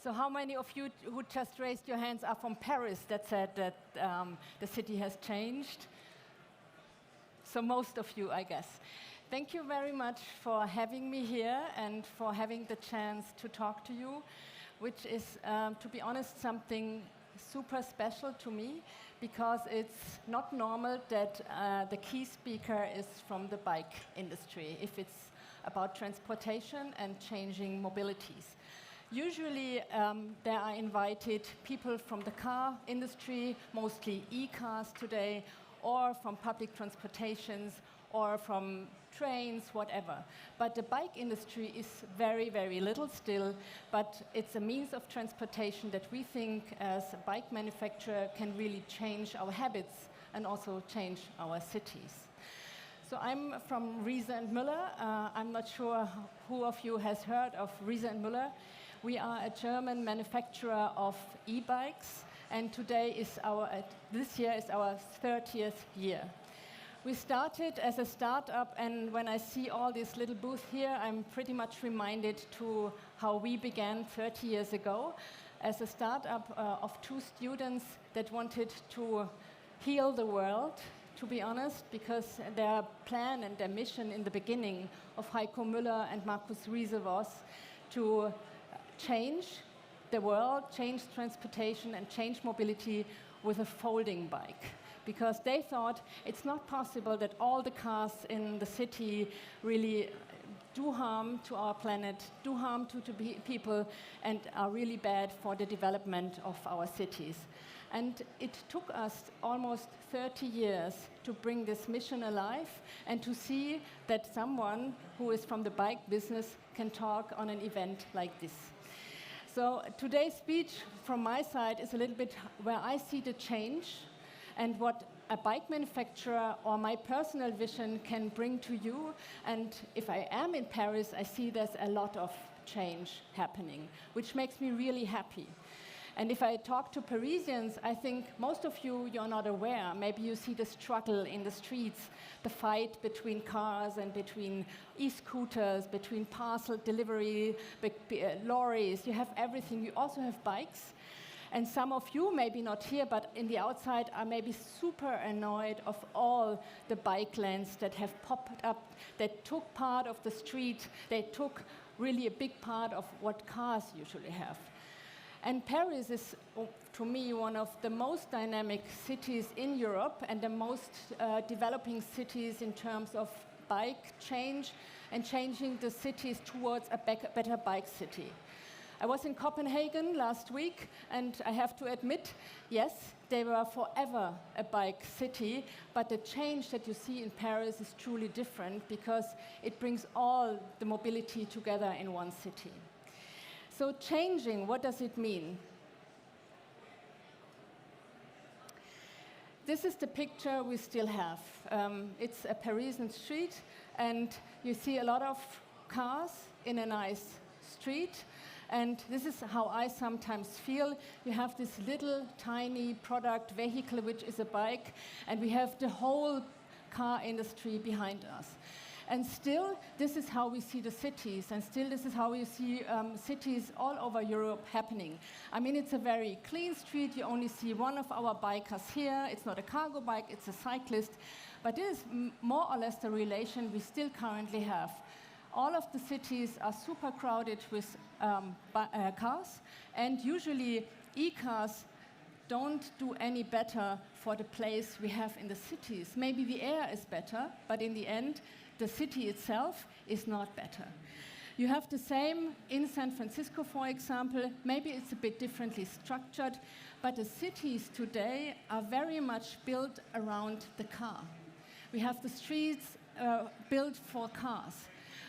So how many of you who just raised your hands are from Paris that said that the city has changed? So most of you, I guess. Thank you very much for having me here and for having the chance to talk to you, which is, to be honest, something super special to me, because it's not normal that the key speaker is from the bike industry, if it's about transportation and changing mobilities. Usually, there are invited people from the car industry, mostly e-cars today, or from public transportations, or from trains, whatever. But the bike industry is very, very little still, but it's a means of transportation that we think, as a bike manufacturer, can really change our habits and also change our cities. So I'm from Riese and Müller. I'm not sure who of you has heard of Riese and Müller. We are a German manufacturer of e-bikes, and this year is our 30th year. We started as a startup, and when I see all these little booths here, I'm pretty much reminded to how we began 30 years ago as a startup of 2 students that wanted to heal the world, to be honest, because their plan and their mission in the beginning of Heiko Müller and Markus Riese was to change the world, change transportation, and change mobility with a folding bike. Because they thought it's not possible that all the cars in the city really do harm to our planet, do harm to people, and are really bad for the development of our cities. And it took us almost 30 years to bring this mission alive and to see that someone who is from the bike business can talk on an event like this. So today's speech from my side is a little bit where I see the change and what a bike manufacturer or my personal vision can bring to you. And if I am in Paris, I see there's a lot of change happening, which makes me really happy. And if I talk to Parisians, I think most of you're not aware. Maybe you see the struggle in the streets, the fight between cars and between e-scooters, between parcel delivery, lorries. You have everything. You also have bikes. And some of you, maybe not here, but in the outside, are maybe super annoyed of all the bike lanes that have popped up, that took part of the street. They took really a big part of what cars usually have. And Paris is, to me, one of the most dynamic cities in Europe and the most developing cities in terms of bike change and changing the cities towards a better bike city. I was in Copenhagen last week, and I have to admit, yes, they were forever a bike city, but the change that you see in Paris is truly different because it brings all the mobility together in one city. So changing, what does it mean? This is the picture we still have. It's a Parisian street, and you see a lot of cars in a nice street. And this is how I sometimes feel. You have this little tiny product vehicle, which is a bike, and we have the whole car industry behind us. And still, this is how we see the cities, and still this is how we see cities all over Europe happening. I mean, it's a very clean street. You only see one of our bikers here. It's not a cargo bike, it's a cyclist. But this is more or less the relation we still currently have. All of the cities are super crowded with cars, and usually e-cars don't do any better for the place we have in the cities. Maybe the air is better, but in the end, the city itself is not better. You have the same in San Francisco, for example. Maybe it's a bit differently structured, but the cities today are very much built around the car. We have the streets built for cars.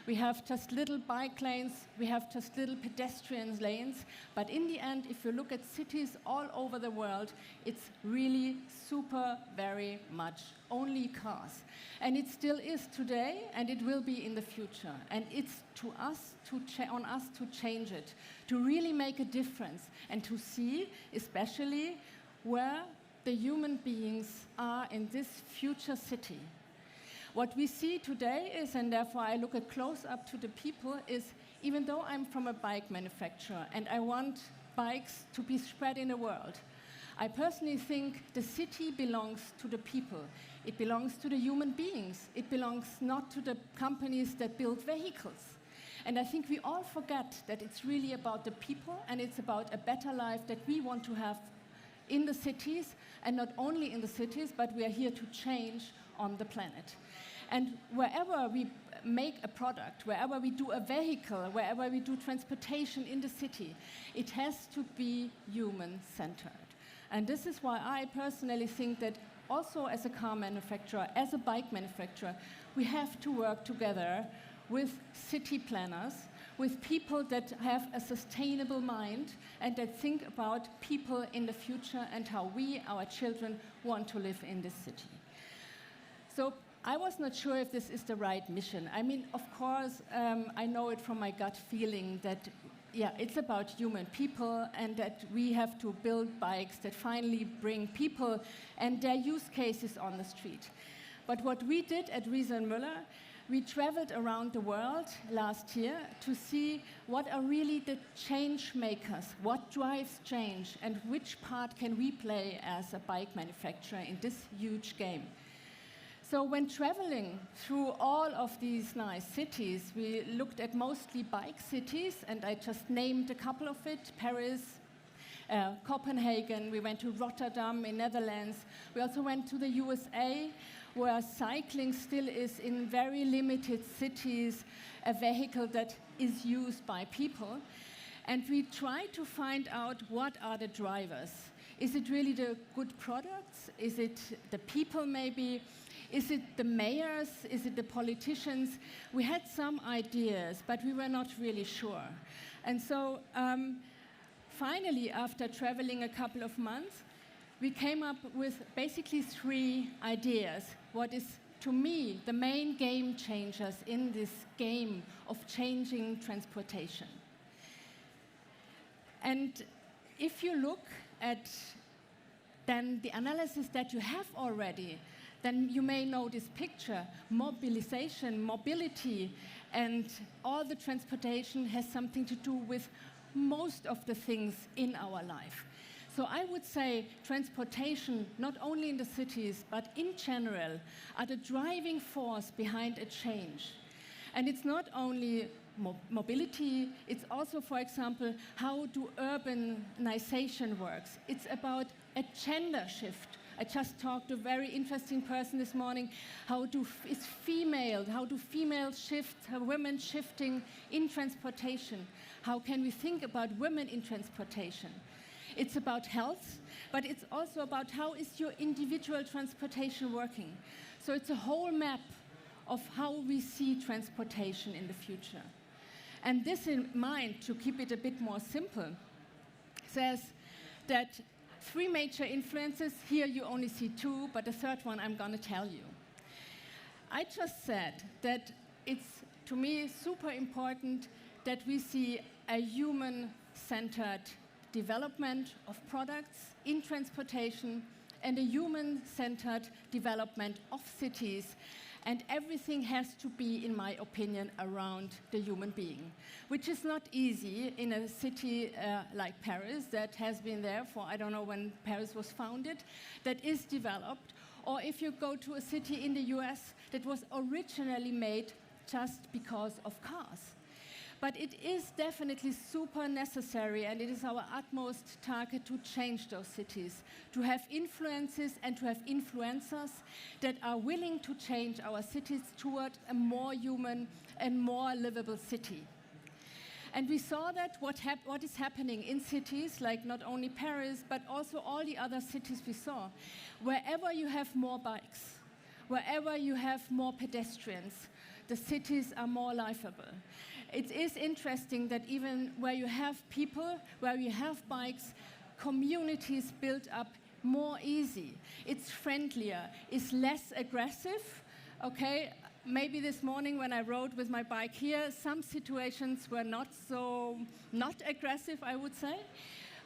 We have just little bike lanes, we have just little pedestrian lanes, but in the end, if you look at cities all over the world, it's really super, very much only cars. And it still is today, and it will be in the future. And it's on us to change it, to really make a difference, and to see, especially, where the human beings are in this future city. What we see today is, and therefore I look close up to the people, is even though I'm from a bike manufacturer and I want bikes to be spread in the world. I personally think the city belongs to the people. It belongs to the human beings. It belongs not to the companies that build vehicles. And I think we all forget that it's really about the people, and it's about a better life that we want to have in the cities, and not only in the cities, but we are here to change on the planet. And wherever we make a product, wherever we do a vehicle, wherever we do transportation in the city, it has to be human-centered. And this is why I personally think that also as a car manufacturer, as a bike manufacturer, we have to work together with city planners, with people that have a sustainable mind and that think about people in the future and how we, our children, want to live in this city. So I was not sure if this is the right mission. I mean, of course, I know it from my gut feeling that yeah, it's about human people, and that we have to build bikes that finally bring people and their use cases on the street. But what we did at Riese and Müller, we traveled around the world last year to see what are really the change makers, what drives change, and which part can we play as a bike manufacturer in this huge game. So when traveling through all of these nice cities, we looked at mostly bike cities, and I just named a couple of it: Paris, Copenhagen. We went to Rotterdam in Netherlands. We also went to the USA, where cycling still is in very limited cities, a vehicle that is used by people. And we tried to find out what are the drivers. Is it really the good products? Is it the people maybe? Is it the mayors? Is it the politicians? We had some ideas, but we were not really sure. And so finally, after traveling a couple of months, we came up with basically 3 ideas. What is, to me, the main game changers in this game of changing transportation. And if you look at then the analysis that you have already, then you may know this picture: mobilisation, mobility, and all the transportation has something to do with most of the things in our life. So I would say transportation, not only in the cities, but in general, are the driving force behind a change. And it's not only mobility, it's also, for example, how do urbanization works. It's about a gender shift. I just talked to a very interesting person this morning. How do females shift, women shifting in transportation? How can we think about women in transportation? It's about health, but it's also about how is your individual transportation working. So it's a whole map of how we see transportation in the future. And this in mind, to keep it a bit more simple, says that 3 major influences, here you only see 2, but the third one I'm going to tell you. I just said that it's, to me, super important that we see a human-centered development of products in transportation and a human-centered development of cities. And everything has to be, in my opinion, around the human being, which is not easy in a city like Paris that has been there for, I don't know when Paris was founded, that is developed. Or if you go to a city in the US that was originally made just because of cars. But it is definitely super necessary, and it is our utmost target to change those cities, to have influences and to have influencers that are willing to change our cities toward a more human and more livable city. And we saw that what is happening in cities like not only Paris, but also all the other cities we saw. Wherever you have more bikes, wherever you have more pedestrians, the cities are more livable. It is interesting that even where you have people, where you have bikes, communities build up more easy. It's friendlier, it's less aggressive. Okay, maybe this morning when I rode with my bike here, some situations were not aggressive, I would say.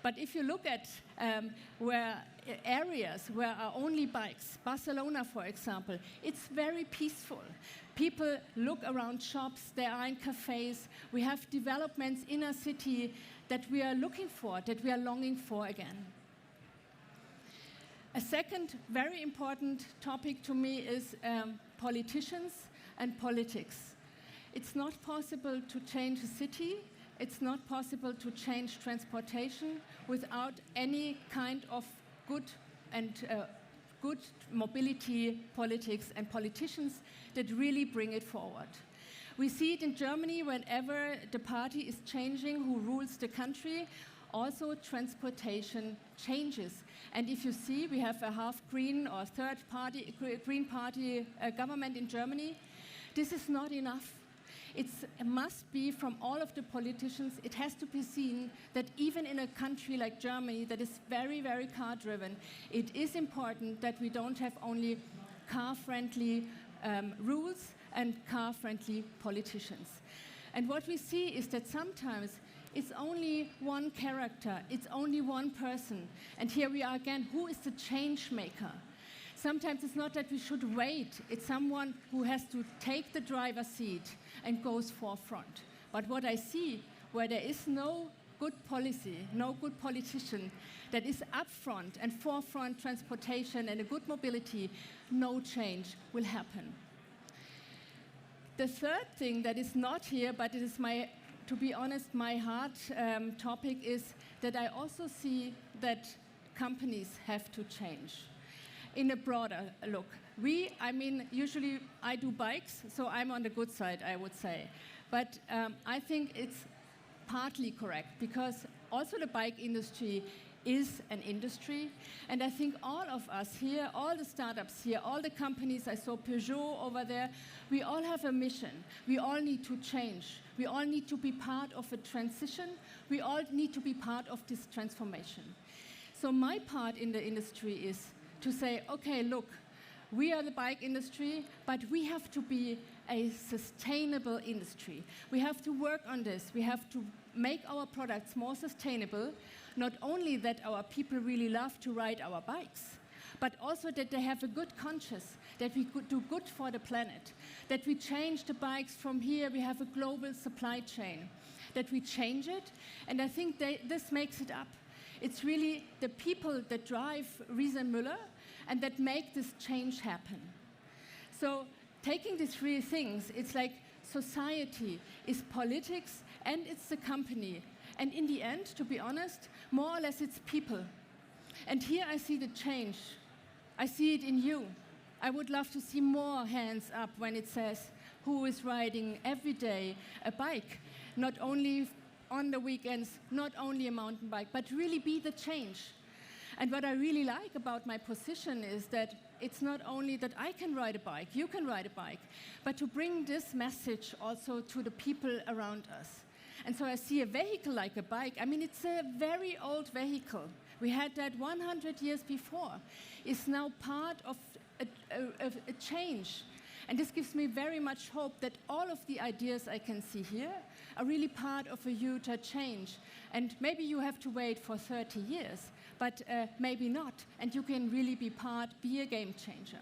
But if you look at areas where are only bikes, Barcelona, for example, it's very peaceful. People look around shops, they are in cafes. We have developments in a city that we are looking for, that we are longing for again. A second very important topic to me is politicians and politics. It's not possible to change a city, it's not possible to change transportation without any kind of good mobility politics and politicians that really bring it forward. We see it in Germany whenever the party is changing who rules the country, also transportation changes. And if you see, we have a half green or third party, green party government in Germany. This is not enough. It must be from all of the politicians, it has to be seen that even in a country like Germany that is very, very car-driven, it is important that we don't have only car-friendly rules and car-friendly politicians. And what we see is that sometimes it's only one character, it's only one person. And here we are again, who is the change maker? Sometimes it's not that we should wait, it's someone who has to take the driver's seat and goes forefront. But what I see, where there is no good policy, no good politician that is upfront and forefront transportation and a good mobility, no change will happen. The third thing that is not here, but it is to be honest, my heart topic is that I also see that companies have to change in a broader look. Usually I do bikes, so I'm on the good side, I would say. But I think it's partly correct, because also the bike industry is an industry. And I think all of us here, all the startups here, all the companies, I saw Peugeot over there, we all have a mission. We all need to change. We all need to be part of a transition. We all need to be part of this transformation. So my part in the industry is to say, okay, look, we are the bike industry, but we have to be a sustainable industry. We have to work on this. We have to make our products more sustainable, not only that our people really love to ride our bikes, but also that they have a good conscience, that we could do good for the planet, that we change the bikes from here, we have a global supply chain, that we change it, and I think this makes it up. It's really the people that drive Riese and Müller and that make this change happen. So taking these three things, it's like society is politics and it's the company. And in the end, to be honest, more or less it's people. And here I see the change. I see it in you. I would love to see more hands up when it says who is riding every day a bike, not only on the weekends, not only a mountain bike, but really be the change. And what I really like about my position is that it's not only that I can ride a bike, you can ride a bike, but to bring this message also to the people around us. And so I see a vehicle like a bike. I mean, it's a very old vehicle. We had that 100 years before. It's now part of a change. And this gives me very much hope that all of the ideas I can see here are really part of a huge change. And maybe you have to wait for 30 years, but maybe not. And you can really be a game changer.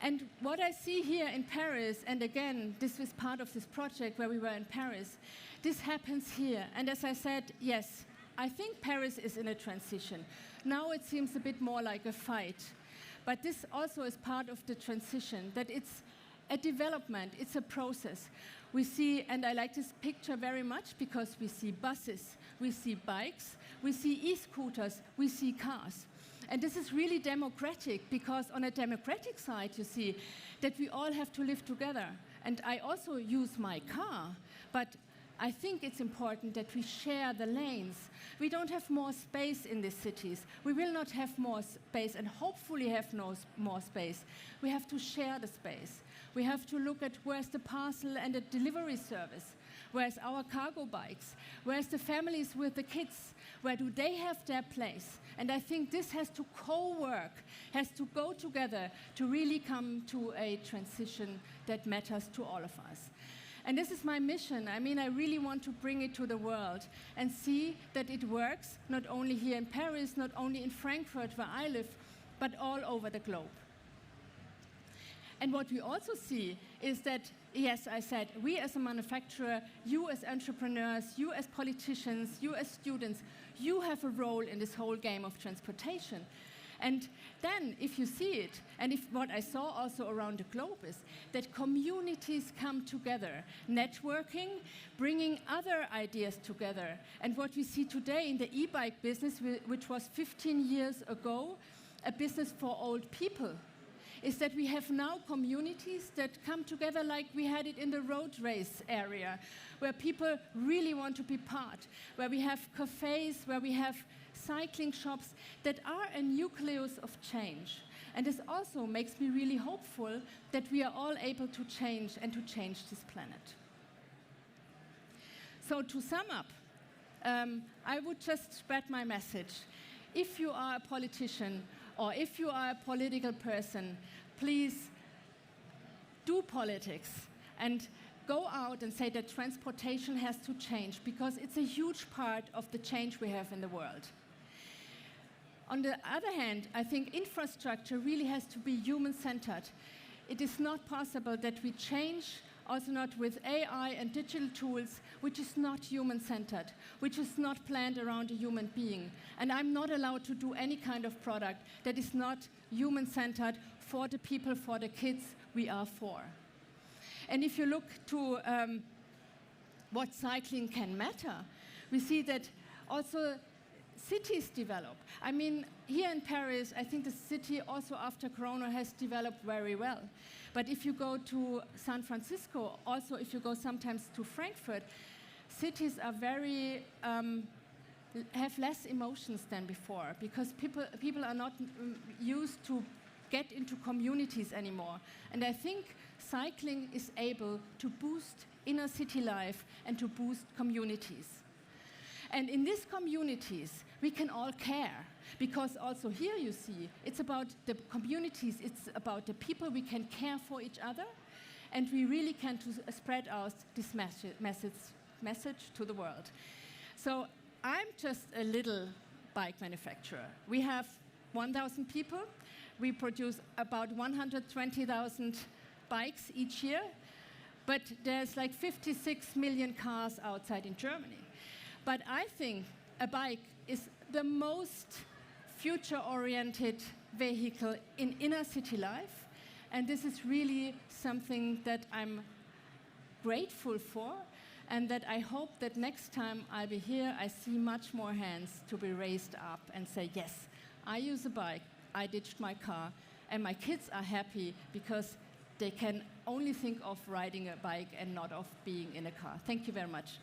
And what I see here in Paris, and again, this was part of this project where we were in Paris, this happens here. And as I said, yes, I think Paris is in a transition. Now it seems a bit more like a fight. But this also is part of the transition, that it's a development, it's a process. We see, and I like this picture very much because we see buses, we see bikes, we see e-scooters, we see cars. And this is really democratic, because on a democratic side, you see that we all have to live together. And I also use my car, but I think it's important that we share the lanes. We don't have more space in these cities. We will not have more space, and hopefully have no more space. We have to share the space. We have to look at where's the parcel and the delivery service, where's our cargo bikes, where's the families with the kids, where do they have their place? And I think this has to co-work, has to go together to really come to a transition that matters to all of us. And this is my mission. I mean, I really want to bring it to the world and see that it works, not only here in Paris, not only in Frankfurt, where I live, but all over the globe. And what we also see is that yes, I said, we as a manufacturer, you as entrepreneurs, you as politicians, you as students, you have a role in this whole game of transportation. And then, if you see it, and if what I saw also around the globe is that communities come together, networking, bringing other ideas together. And what we see today in the e-bike business, which was 15 years ago, a business for old people, is that we have now communities that come together like we had it in the road race area, where people really want to be part, where we have cafes, where we have cycling shops that are a nucleus of change. And this also makes me really hopeful that we are all able to change and to change this planet. So to sum up, I would just spread my message. If you are a politician or if you are a political person, please do politics and go out and say that transportation has to change, because it's a huge part of the change we have in the world. On the other hand, I think infrastructure really has to be human-centered. It is not possible that we change, also not with AI and digital tools, which is not human-centered, which is not planned around a human being. And I'm not allowed to do any kind of product that is not human-centered for the people, for the kids we are for. And if you look to what cycling can matter, we see that also cities develop. I mean, here in Paris, I think the city also after Corona has developed very well. But if you go to San Francisco, also if you go sometimes to Frankfurt, cities are very, have less emotions than before, because people are not used to get into communities anymore. And I think cycling is able to boost inner city life and to boost communities. And in these communities, we can all care, because also here you see, it's about the communities, it's about the people, we can care for each other, and we really can spread out this message to the world. So I'm just a little bike manufacturer. We have 1,000 people. We produce about 120,000 bikes each year, but there's like 56 million cars outside in Germany. But I think a bike is the most future-oriented vehicle in inner city life, and this is really something that I'm grateful for, and that I hope that next time I'll be here, I see much more hands to be raised up and say, yes, I use a bike, I ditched my car, and my kids are happy because they can only think of riding a bike and not of being in a car. Thank you very much.